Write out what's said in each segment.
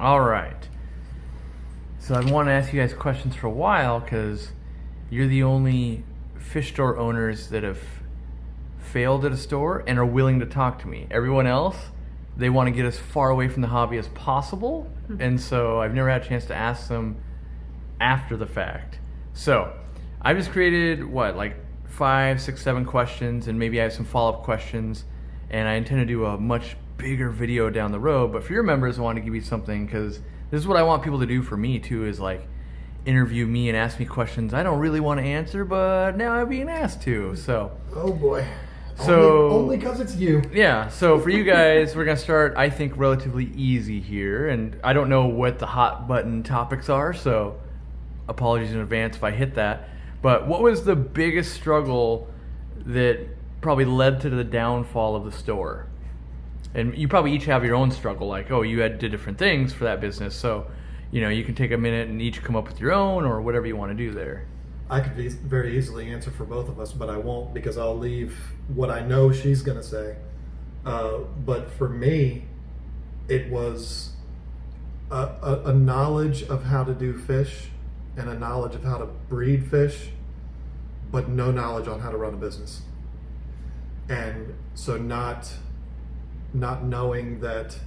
All right. So I've wanted to ask you guys questions for a while because you're the only fish store owners that have failed at a store and are willing to talk to me. Everyone else, they want to get as far away from the hobby as possible, and so I've never had a chance to ask them after the fact. So I just created like 5, 6, 7 questions, and maybe I have some follow-up questions, and I intend to do a much bigger video down the road. But for your members, I want to give you something, because this is what I want people to do for me too, is like interview me and ask me questions I don't really want to answer, but now I'm being asked to. So oh boy. So only because it's you. Yeah, so for you guys, we're going to start, I think, relatively easy here. And I don't know what the hot button topics are, so apologies in advance if I hit that. But what was the biggest struggle that probably led to the downfall of the store? And you probably each have your own struggle, like, oh, you did different things for that business. So, you can take a minute and each come up with your own or whatever you want to do there. I could very easily answer for both of us, but I won't, because I'll leave what I know she's going to say. But for me, it was a knowledge of how to do fish and a knowledge of how to breed fish, but no knowledge on how to run a business. And so not knowing that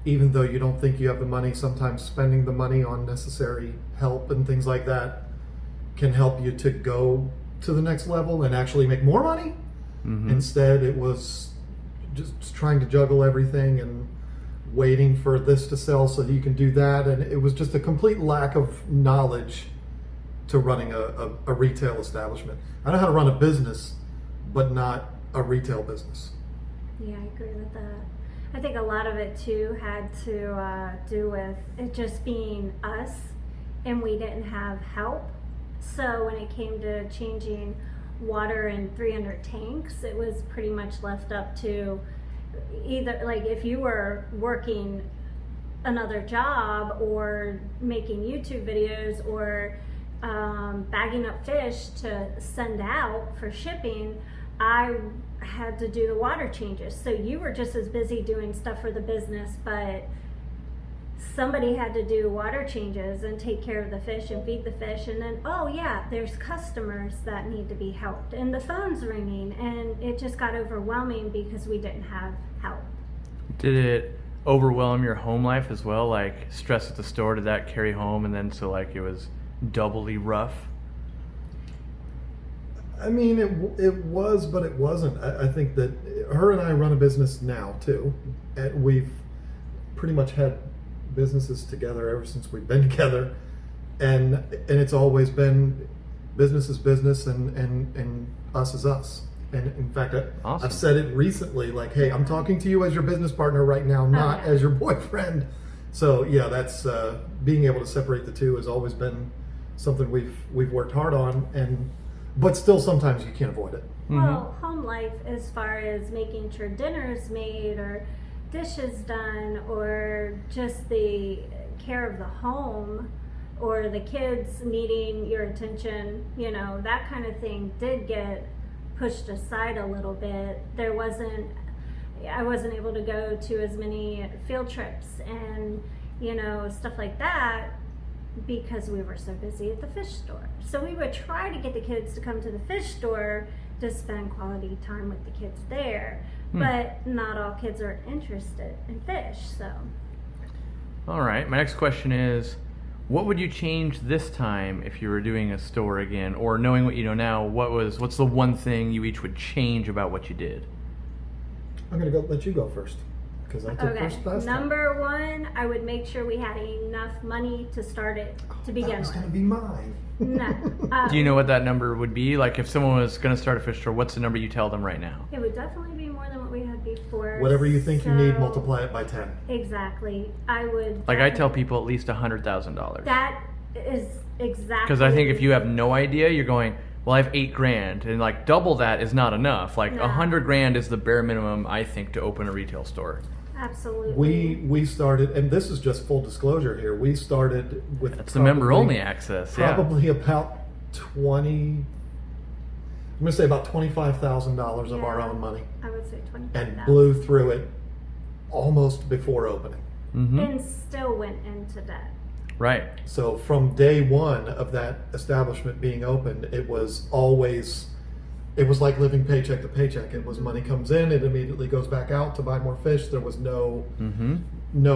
even though you don't think you have the money, sometimes spending the money on necessary help and things like that can help you to go to the next level and actually make more money. Mm-hmm. Instead, it was just trying to juggle everything and waiting for this to sell so that you can do that. And it was just a complete lack of knowledge to running a retail establishment. I know how to run a business, but not a retail business. Yeah, I agree with that. I think a lot of it too had to do with it just being us, and we didn't have help. So when it came to changing water in 300 tanks, it was pretty much left up to either, like, if you were working another job or making YouTube videos or bagging up fish to send out for shipping, I had to do the water changes. So you were just as busy doing stuff for the business, but somebody had to do water changes and take care of the fish and feed the fish. And then, oh yeah, there's customers that need to be helped, and the phone's ringing, and it just got overwhelming because we didn't have help. Did it overwhelm your home life as well? Like stress at the store, did that carry home, and then so like it was doubly rough? I mean, it was, but it wasn't. I think that her and I run a business now too, and we've pretty much had businesses together ever since we've been together, and it's always been business is business, and us is us. And in fact, awesome. I've said it recently, like, hey, I'm talking to you as your business partner right now, not as your boyfriend. So yeah, that's being able to separate the two has always been something we've worked hard on, but still sometimes you can't avoid it. Well, home life, as far as making sure dinner's made or dishes done, or just the care of the home, or the kids needing your attention, that kind of thing did get pushed aside a little bit. I wasn't able to go to as many field trips and stuff like that because we were so busy at the fish store. So we would try to get the kids to come to the fish store to spend quality time with the kids there. But not all kids are interested in fish, so. All right, my next question is, what would you change this time if you were doing a store again? Or knowing what you know now, what's the one thing you each would change about what you did? I'm going to let you go first, because I took first last time. Number one, I would make sure we had enough money to start it to begin with. That was going to be mine. No. Do you know what that number would be? Like if someone was going to start a fish store, what's the number you tell them right now? It would definitely be more than what we had before. Whatever you think you need, multiply it by 10. Exactly. I would. Like I tell people at least $100,000. That is exactly. Because I think if you have no idea, you're going, well, I have $8,000, and like double that is not enough. Like $100,000 is the bare minimum, I think, to open a retail store. Absolutely. We started, and this is just full disclosure here. We started with that's the member only access. Probably about I'm going to say about $25,000 of our own money. I would say $25,000. And blew through it almost before opening. and still went into debt. Right. So from day one of that establishment being opened, it was like living paycheck to paycheck. It was money comes in, it immediately goes back out to buy more fish. There was no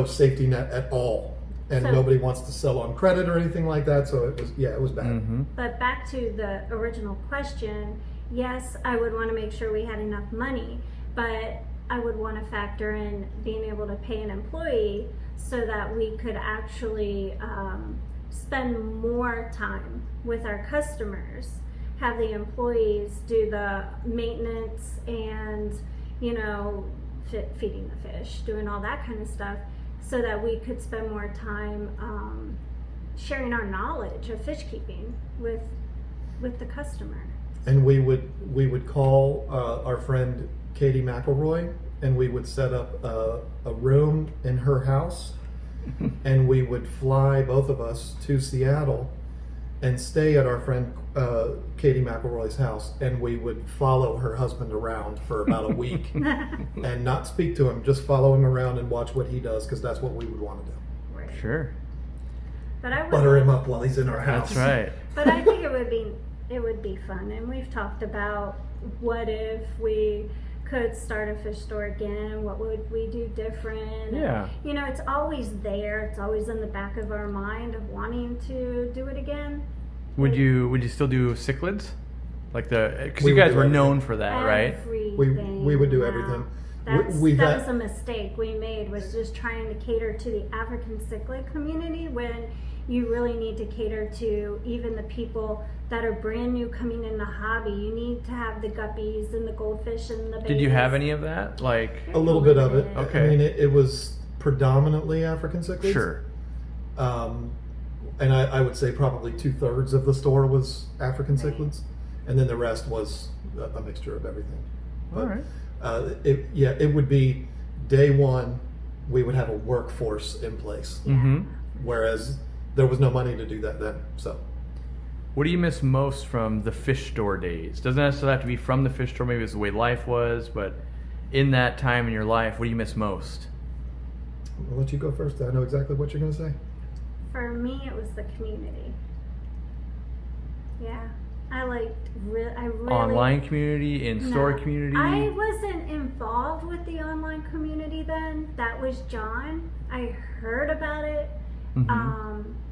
safety net at all. And So- nobody wants to sell on credit or anything like that. So it was bad. But back to the original question, yes, I would want to make sure we had enough money, but I would want to factor in being able to pay an employee so that we could actually spend more time with our customers, have the employees do the maintenance and, feeding the fish, doing all that kind of stuff, so that we could spend more time sharing our knowledge of fish keeping with the customer. And we would call our friend Katie McElroy, and we would set up a room in her house, and we would fly both of us to Seattle and stay at our friend Katie McElroy's house, and we would follow her husband around for about a week and not speak to him, just follow him around and watch what he does, because that's what we would want to do. Right. Sure. But I would, Butter him up while he's in our house. That's right. But I think it would be fun, and we've talked about what if we could start a fish store again, what would we do different? Yeah. And, it's always there. It's always in the back of our mind of wanting to do it again. Would you still do cichlids? Because We you would guys do were everything. known for that, right? Everything. We would do Wow. everything. That had- was a mistake we made, was just trying to cater to the African cichlid community when you really need to cater to even the people that are brand new coming in the hobby. You need to have the guppies and the goldfish and the babies. Did you have any of that? A little bit of it. Okay. I mean, it was predominantly African cichlids. Sure. And I would say probably 2/3 of the store was African cichlids, and then the rest was a mixture of everything. All right. It would be day one, we would have a workforce in place, whereas there was no money to do that then. So, What do you miss most from the fish store days? Doesn't necessarily have to be from the fish store. Maybe it's the way life was, but in that time in your life, what do you miss most? I'll let you go first. I know exactly what you're going to say. For me, it was the community. Yeah, I really Online community, in-store No, community. I wasn't involved with the online community then. That was John. I heard about it,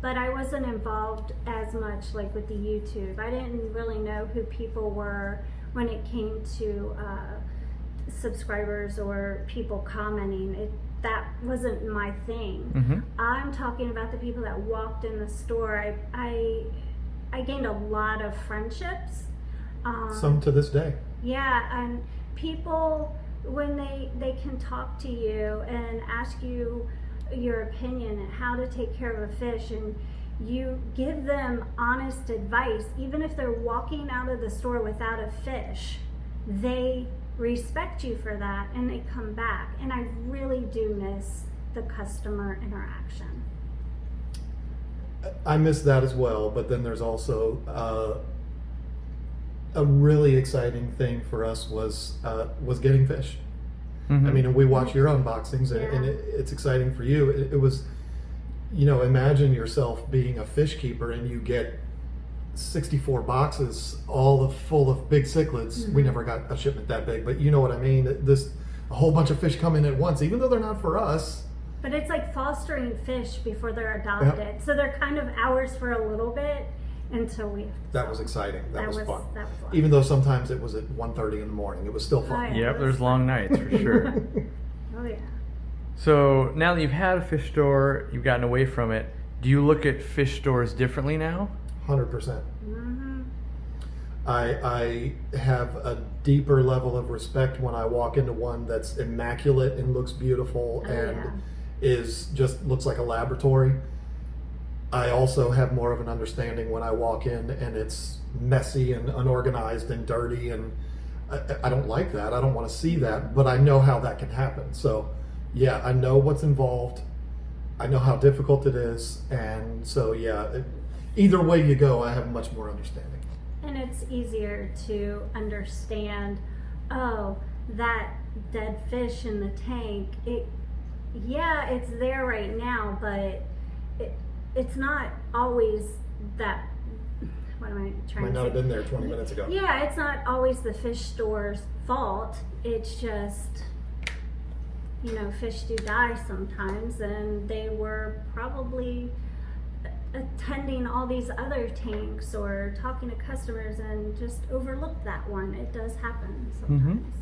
but I wasn't involved as much with the YouTube. I didn't really know who people were when it came to subscribers or people commenting. That wasn't my thing. I'm talking about the people that walked in the store. I gained a lot of friendships. Some to this day. Yeah, and people, when they can talk to you and ask you your opinion and how to take care of a fish, and you give them honest advice, even if they're walking out of the store without a fish, they respect you for that and they come back. And I really do miss the customer interaction. I miss that as well, but then there's also a really exciting thing for us was getting fish. I mean, we watch your unboxings, and it's exciting for you. It was, imagine yourself being a fish keeper and you get 64 boxes, all full of big cichlids. We never got a shipment that big, but you know what I mean. A whole bunch of fish come in at once, even though they're not for us. But it's like fostering fish before they're adopted. Yep. So they're kind of ours for a little bit until we. That was exciting. That was fun. That was fun. Even though sometimes it was at 1:30 in the morning, it was still fun. Oh, yeah. Yep, there's long nights for sure. Oh yeah. So now that you've had a fish store, you've gotten away from it, do you look at fish stores differently now? 100%. Mm-hmm. I have a deeper level of respect when I walk into one that's immaculate and looks beautiful and looks like a laboratory. I also have more of an understanding when I walk in and it's messy and unorganized and dirty, and I don't like that. I don't want to see that, but I know how that can happen. So yeah, I know what's involved. I know how difficult it is, and so yeah, either way you go, I have much more understanding. And it's easier to understand, that dead fish in the tank, yeah, it's there right now, but it's not always that. What am I trying Might to not say? have been there 20 minutes ago. Yeah, it's not always the fish store's fault. It's just, fish do die sometimes, and they were probably attending all these other tanks or talking to customers and just overlooked that one. It does happen sometimes.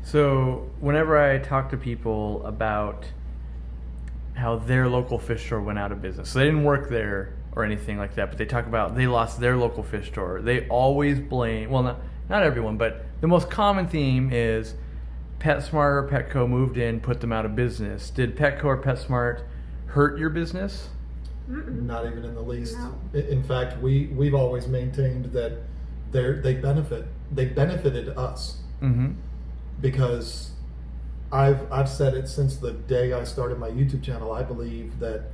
So whenever I talk to people about how their local fish store went out of business, so they didn't work there or anything like that, but they talk about they lost their local fish store, they always blame, well, not everyone, but the most common theme is PetSmart or Petco moved in, put them out of business. Did Petco or PetSmart hurt your business? Not even in the least. No. In fact, we've always maintained that they benefited us. Mm-hmm. Because I've said it since the day I started my YouTube channel. I believe that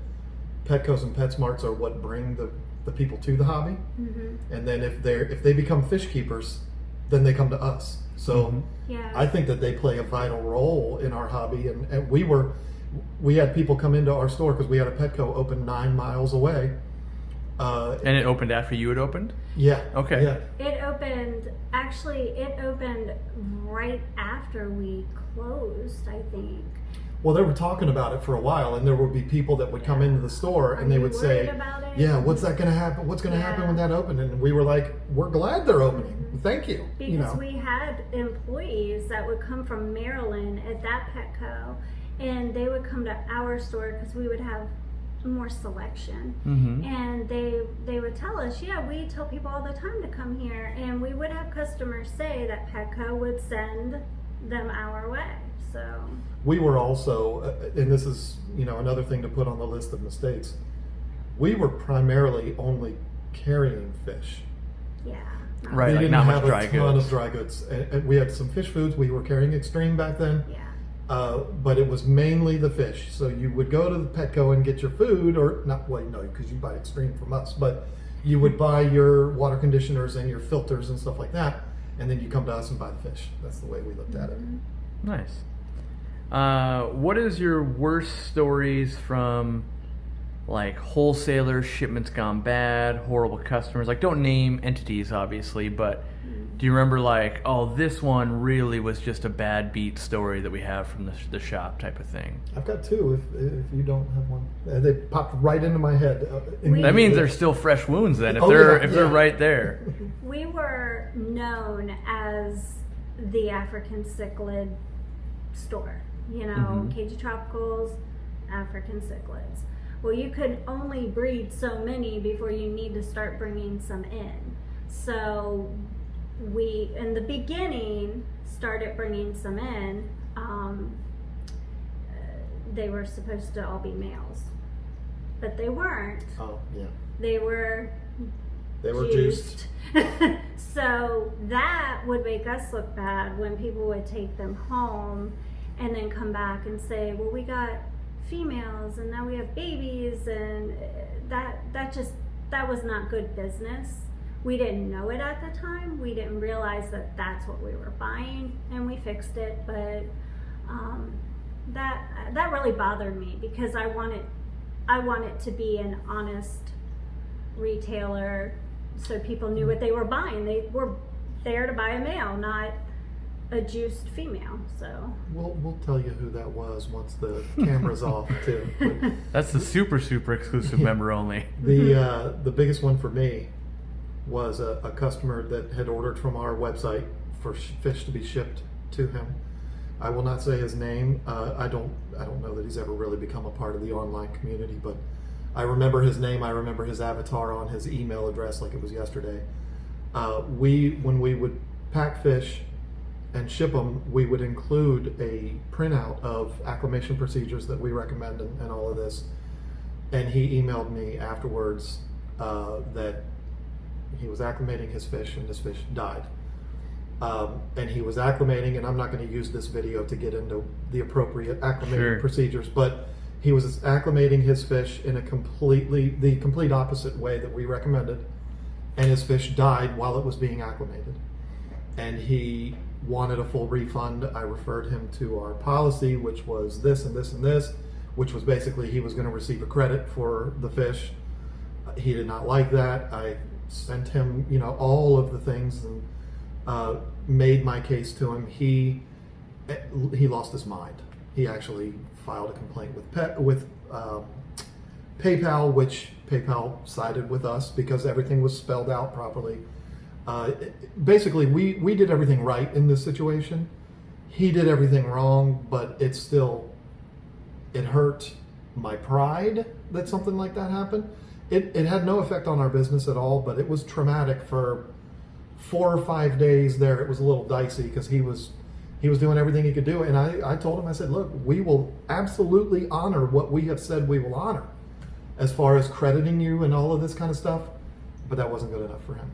Petcos and PetSmarts are what bring the people to the hobby, and then if they become fish keepers, then they come to us. So Yeah. I think that they play a vital role in our hobby, and we had people come into our store because we had a Petco open 9 miles away. And it opened after you had opened? Yeah. Okay. Yeah. It opened right after we closed, I think. Well, they were talking about it for a while, and there would be people that would come into the store and Are they you would say, worried about it? "Yeah, what's that going to happen? What's going to happen when that opens?" And we were like, "We're glad they're opening. Thank you." Because we had employees that would come from Maryland at that Petco, and they would come to our store because we would have more selection. And they would tell us, yeah, we tell people all the time to come here, and we would have customers say that Petco would send them our way. So We were also, and this is another thing to put on the list of mistakes. We were primarily only carrying fish. yeah, Right, We like didn't not have much dry a ton goods. of dry goods. And we had some fish foods. We were carrying Extreme back then. yeah. But it was mainly the fish. So you would go to the Petco and get your food, or not, well, no, because you buy Extreme from us, but you would buy your water conditioners and your filters and stuff like that, and then you come to us and buy the fish. That's the way we looked at it. Nice. What is your worst stories from like wholesalers, shipments gone bad, horrible customers? Like, don't name entities, obviously, but do you remember like, oh, this one really was just a bad beat story that we have from the shop type of thing? I've got two if you don't have one. They popped right into my head. That means they're still fresh wounds then, if Oh, they're yeah. right there. We were known as the African cichlid store. Kgtropicals, African cichlids. Well, you could only breed so many before you need to start bringing some in. So we, in the beginning, started bringing some in. They were supposed to all be males, but they weren't. Oh, yeah. They were juiced. So that would make us look bad when people would take them home and then come back and say, well, we got females and now we have babies, and that was not good business. We didn't know it at the time. We didn't realize that that's what we were buying, and we fixed it. But that really bothered me because I want it to be an honest retailer, so people knew what they were buying. They were there to buy a male, not a juiced female. So We'll tell you who that was once the camera's off too. But That's the super exclusive member only. the biggest one for me was a customer that had ordered from our website for fish to be shipped to him. I will not say his name. I don't know that he's ever really become a part of the online community, but I remember his name. I remember his avatar on his email address like it was yesterday. When we would pack fish and ship them, we would include a printout of acclimation procedures that we recommend and all of this. And he emailed me afterwards that he was acclimating his fish and his fish died. And he was acclimating, and I'm not going to use this video to get into the appropriate acclimating procedures, but he was acclimating his fish in the complete opposite way that we recommended, and his fish died while it was being acclimated. And he wanted a full refund. I referred him to our policy, which was this and this and this, which was basically he was going to receive a credit for the fish. He did not like that. I sent him, all of the things and made my case to him. He lost his mind. He actually filed a complaint with PayPal, which PayPal sided with us because everything was spelled out properly. Basically, we did everything right in this situation. He did everything wrong, but it hurt my pride that something like that happened. It had no effect on our business at all, but it was traumatic for 4 or 5 days there. It was a little dicey because he was doing everything he could do. And I told him, I said, look, we will absolutely honor what we have said we will honor as far as crediting you and all of this kind of stuff. But that wasn't good enough for him.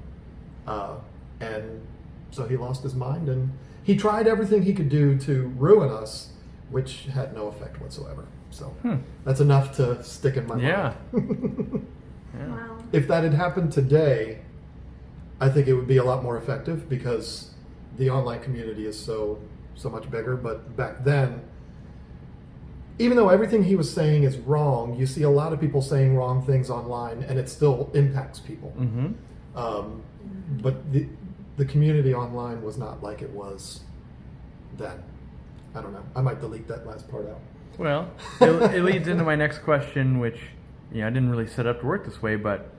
And so he lost his mind, and he tried everything he could do to ruin us, which had no effect whatsoever. So that's enough to stick in my mind. Yeah. Wow. If that had happened today, I think it would be a lot more effective because the online community is so much bigger. But back then, even though everything he was saying is wrong, you see a lot of people saying wrong things online, and it still impacts people. Mm-hmm. But the community online was not like it was then. I don't know. I might delete that last part out. Well, it leads into my next question, which I didn't really set up to work this way, but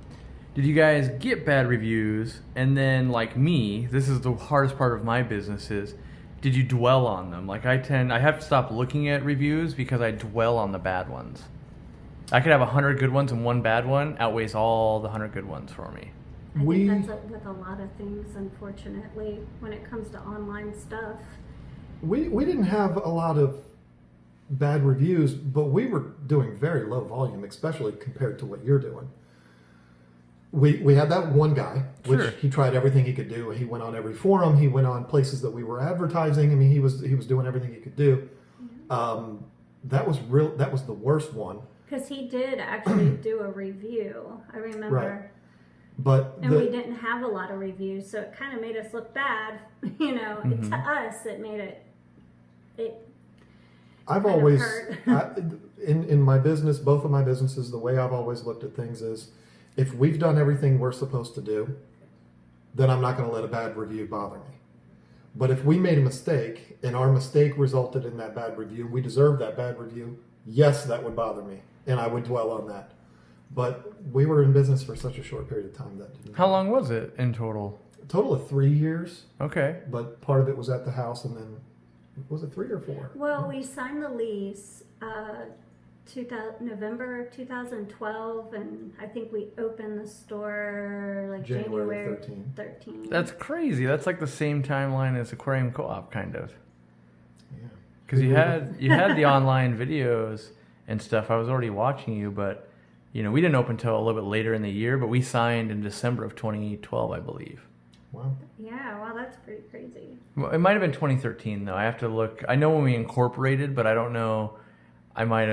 did you guys get bad reviews? And then, like me, this is the hardest part of my business is, did you dwell on them? Like I have to stop looking at reviews because I dwell on the bad ones. I could have 100 good ones and one bad one outweighs all the 100 good ones for me. I think that's with a lot of things, unfortunately, when it comes to online stuff. We didn't have a lot of bad reviews, but we were doing very low volume, especially compared to what you're doing. We had that one guy, which Sure. he tried everything he could do. He went on every forum. He went on places that we were advertising. I mean, he was doing everything he could do. That was the worst one. Because he did actually do a review, I remember. Right. But And we didn't have a lot of reviews, so it kind of made us look bad. Mm-hmm. To us, it made it. I've kind of always, hurt. in my business, both of my businesses, the way I've always looked at things is, if we've done everything we're supposed to do, then I'm not going to let a bad review bother me. But if we made a mistake and our mistake resulted in that bad review, we deserve that bad review, yes, that would bother me, and I would dwell on that. But we were in business for such a short period of time that didn't. How long was it in total? A total of 3 years, Okay. but part of it was at the house, and then was it 3 or 4? Well, we signed the lease November 2012, and I think we opened the store like January January 13. That's crazy. That's like the same timeline as Aquarium Co-op, kind of. Yeah. Because you had the online videos and stuff. I was already watching you, but we didn't open until a little bit later in the year. But we signed in December of 2012, I believe. Wow. Yeah, wow, that's pretty crazy. Well, it might have been 2013 though. I have to look. I know when we incorporated, but I don't know. It might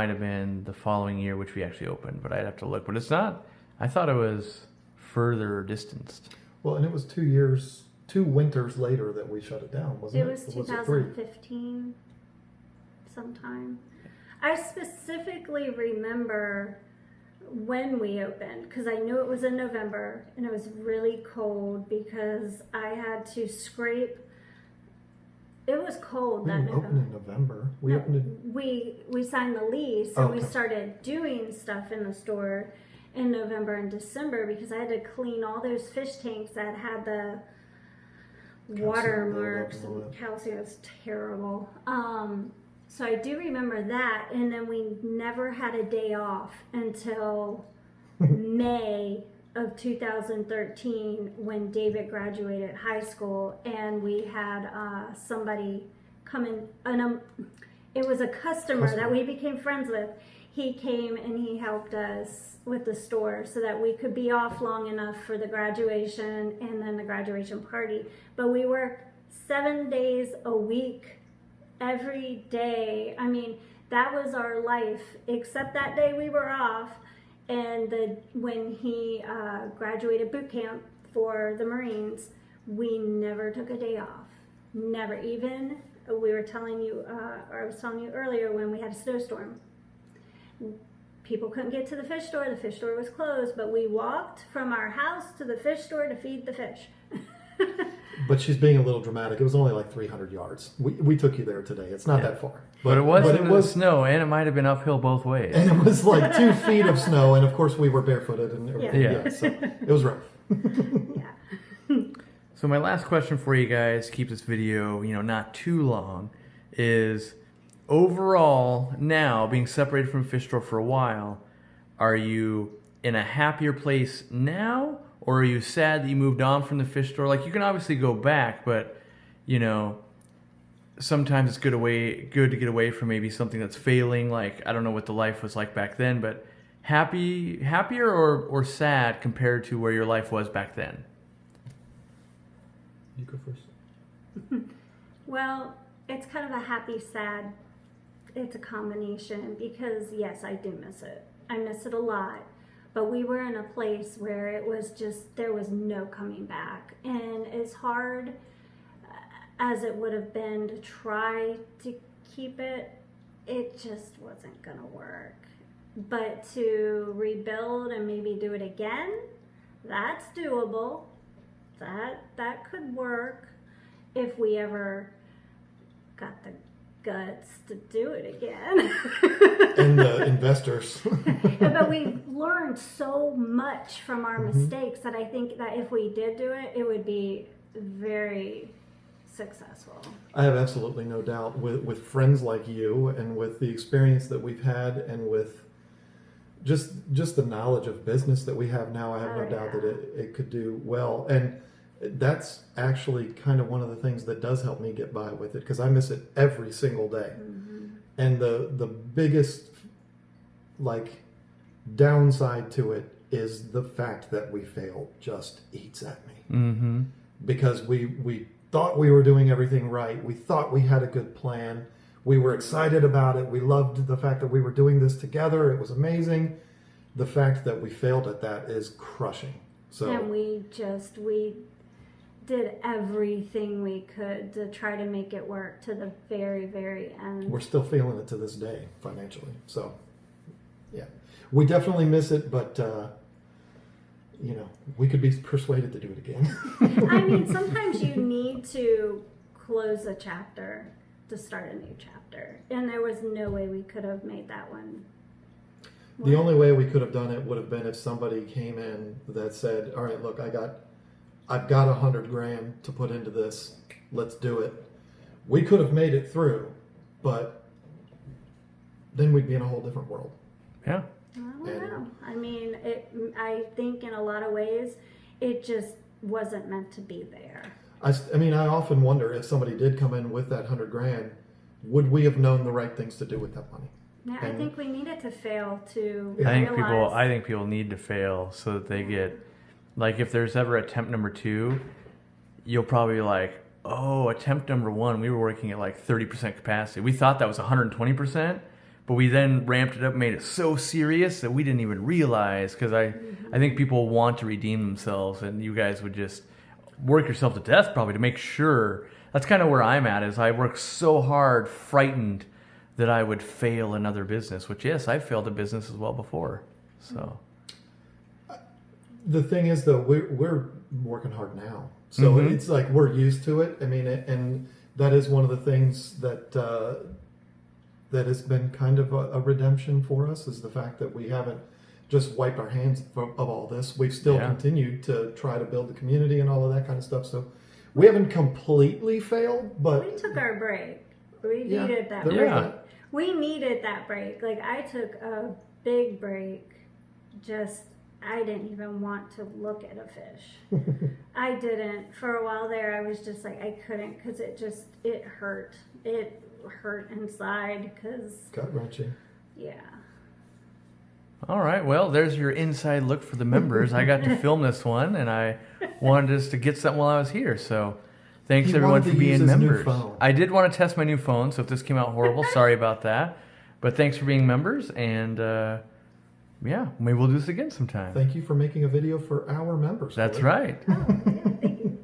have been the following year which we actually opened, but I'd have to look. But it's not. I thought it was further distanced. Well, and it was 2 winters later that we shut it down, wasn't it? It was Or it 3? 2015 sometime. I specifically remember when we opened because I knew it was in November and it was really cold because I had to scrape. It was cold We that didn't open in November. We opened in... We signed the lease and we Okay. started doing stuff in the store in November and December because I had to clean all those fish tanks that had the watermarks buildup and all and that. calcium. Was terrible. So I do remember that, and then we never had a day off until May of 2013 when David graduated high school, and we had somebody come in, and it was a customer that we became friends with. He came and he helped us with the store so that we could be off long enough for the graduation and then the graduation party. But we worked 7 days a week, every day. I mean, that was our life, except that day we were off. And when he graduated boot camp for the Marines, we never took a day off. Never. Even we were telling you, or I was telling you earlier when we had a snowstorm. People couldn't get to the fish store. The fish store was closed, but we walked from our house to the fish store to feed the fish. But she's being a little dramatic. It was only like 300 yards. We took you there today. It's not that far. But it was snow, and it might have been uphill both ways. And it was like 2 feet of snow, and of course we were barefooted and everything. Yeah. So it was rough. Yeah. So my last question for you guys, to keep this video, not too long, is overall now being separated from fish store for a while, are you in a happier place now, or are you sad that you moved on from the fish store? Like, you can obviously go back, but sometimes it's good to get away from maybe something that's failing. Like, I don't know what the life was like back then, but happier or sad compared to where your life was back then? You go first. Well, it's kind of a happy, sad. It's a combination because, yes, I do miss it. I miss it a lot. But we were in a place where it was just, there was no coming back. And as hard as it would have been to try to keep it, it just wasn't going to work. But to rebuild and maybe do it again, that's doable. That could work if we ever got the guts to do it again. And the investors. But we've learned so much from our mistakes that I think that if we did do it, it would be very successful. I have absolutely no doubt with friends like you and with the experience that we've had and with just the knowledge of business that we have now, I have no doubt that it could do well. And that's actually kind of one of the things that does help me get by with it, because I miss it every single day. And the biggest downside to it is the fact that we failed just eats at me. Because we thought we were doing everything right. We thought we had a good plan. We were excited about it. We loved the fact that we were doing this together. It was amazing. The fact that we failed at that is crushing. So, and we did everything we could to try to make it work to the very, very end. We're still feeling it to this day financially. So, yeah, we definitely miss it, but we could be persuaded to do it again. I mean, sometimes you need to close a chapter to start a new chapter, and there was no way we could have made that one work. The only way we could have done it would have been if somebody came in that said, all right, look, I've got $100,000 to put into this. Let's do it. We could have made it through, but then we'd be in a whole different world. Yeah. I don't know. I mean, I think in a lot of ways, it just wasn't meant to be there. I mean, I often wonder if somebody did come in with that $100,000, would we have known the right things to do with that money? Yeah, I think we needed to fail to I think people need to fail so that they get, like, if there's ever attempt number 2, you'll probably be like, oh, attempt number 1, we were working at like 30% capacity. We thought that was 120%, but we then ramped it up and made it so serious that we didn't even realize, because I think people want to redeem themselves, and you guys would just work yourself to death probably to make sure. That's kind of where I'm at, is I work so hard, frightened that I would fail another business, which, yes, I've failed a business as well before. So the thing is, though, we're working hard now. So it's like we're used to it. I mean, and that is one of the things that that has been kind of a redemption for us, is the fact that we haven't just wiped our hands of all this. We've still continued to try to build the community and all of that kind of stuff. So we haven't completely failed, but we took our break. We needed that break. break. We needed that break. Like, I took a big break. I didn't even want to look at a fish. I didn't. For a while there, I was just like, I couldn't, because it hurt. It hurt inside, because... gut-wrenching. Yeah. All right, well, there's your inside look for the members. I got to film this one, and I wanted us to get something while I was here, so... Thanks everyone for being members. I did want to test my new phone, so if this came out horrible, sorry about that. But thanks for being members, and maybe we'll do this again sometime. Thank you for making a video for our members. That's right. Oh, yeah, thank you.